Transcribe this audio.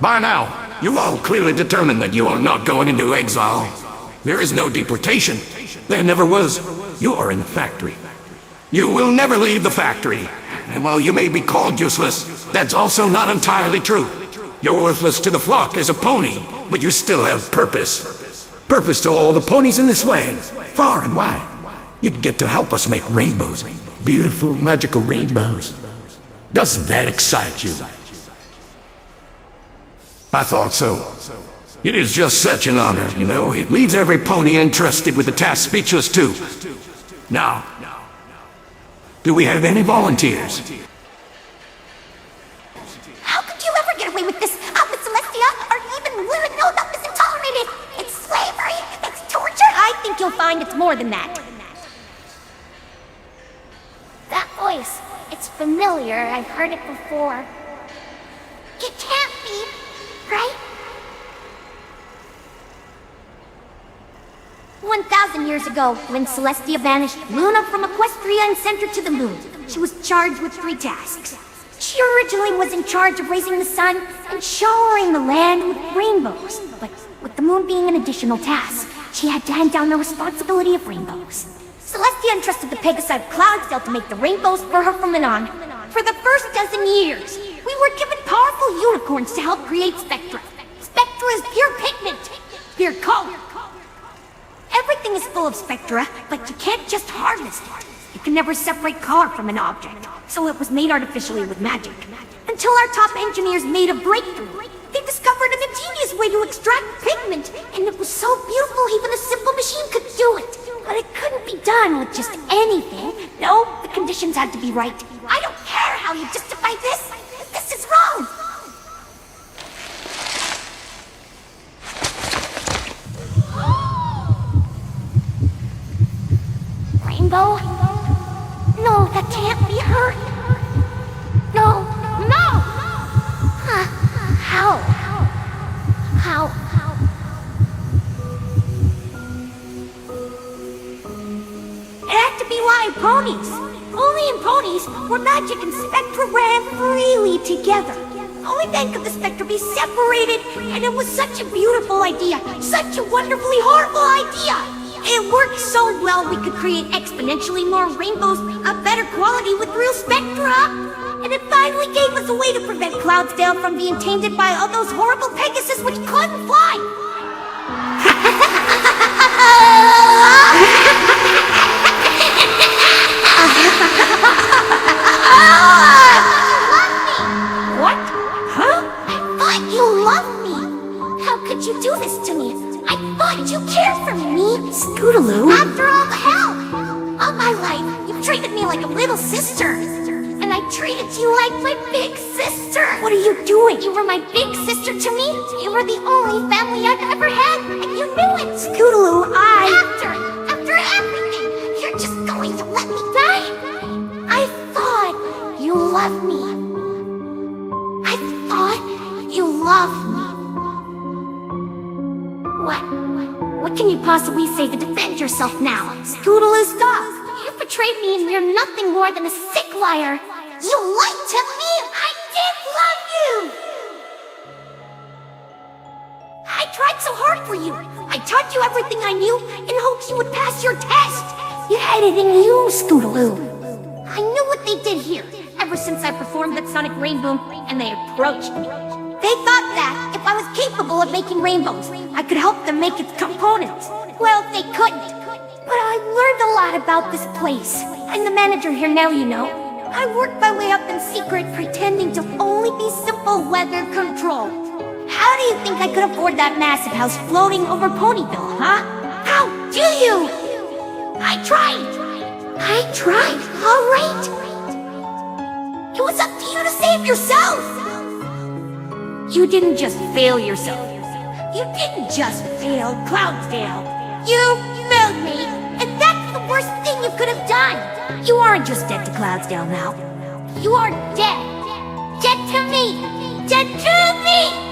By now, you all clearly determined that you are not going into exile. There is no deportation. There never was. You are in the factory. You will never leave the factory. And while you may be called useless, that's also not entirely true. You're worthless to the flock as a pony, but you still have purpose. Purpose to all the ponies in this land, far and wide. You'd get to help us make rainbows. Beautiful, magical rainbows. Doesn't that excite you? I thought so. It is just such an honor, you know. It leaves every pony entrusted with the task speechless too. Now, do we have any volunteers? How could you ever get away with this? How could Celestia or even women know about this and tolerate it? It's slavery! It's torture! I think you'll find it's more than that. That voice, it's familiar. I've heard it before. It can't be, right? 1,000 years ago, when Celestia banished Luna from Equestria and sent her to the moon, she was charged with 3 tasks. She originally was in charge of raising the sun and showering the land with rainbows. But with the moon being an additional task, she had to hand down the responsibility of rainbows. Celestia entrusted the Pegasi of Cloudsdale to make the rainbows for her from then on. For the first dozen years, we were given powerful unicorns to help create Spectra. Spectra is pure pigment, pure color. Everything is full of spectra, but you can't just harvest it. You can never separate color from an object, so it was made artificially with magic. Until our top engineers made a breakthrough. They discovered an ingenious way to extract pigment, and it was so beautiful even a simple machine could do it. But it couldn't be done with just anything. No, the conditions had to be right. I don't care how you justify this. This is wrong. Rainbow? No, that can't be her. No, no! How? It had to be live ponies. Only in ponies where magic and spectra ran freely together. Only then could the spectra be separated, and it was such a beautiful idea, such a wonderfully horrible idea. It worked so well we could create exponentially more rainbows of better quality with real spectra. And it finally gave us a way to prevent Cloudsdale from being tainted by all those horrible Pegasus which couldn't fly. What? Huh? I thought you loved me. How could you do this to me? I thought you cared for me. Scootaloo? After all the hell! All my life, you've treated me like a little sister. And I treated you like my big sister. What are you doing? You were my big sister to me. You were the only family I've ever had, and you knew it. Scootaloo, After everything, you're just going to let me die? I thought you loved me. I thought you loved me. What can you possibly say to defend yourself now? Scootaloo, stop! You betrayed me and you're nothing more than a sick liar. You lied to me! I did love you! I tried so hard for you. I taught you everything I knew in hopes you would pass your test. You had it in you, Scootaloo. I knew what they did here, ever since I performed that sonic rainbow and they approached me. They thought that, if I was capable of making rainbows, I could help them make its components. Well, they couldn't. But I learned a lot about this place. I'm the manager here now, you know. I worked my way up in secret, pretending to only be simple weather control. How do you think I could afford that massive house floating over Ponyville, huh? How do you? I tried, all right. It was up to you to save yourself. You didn't just fail yourself. You didn't just fail Cloudsdale. You failed me, and that's the worst thing you could have done. You aren't just dead to Cloudsdale now. You are dead. Dead to me. Dead to me!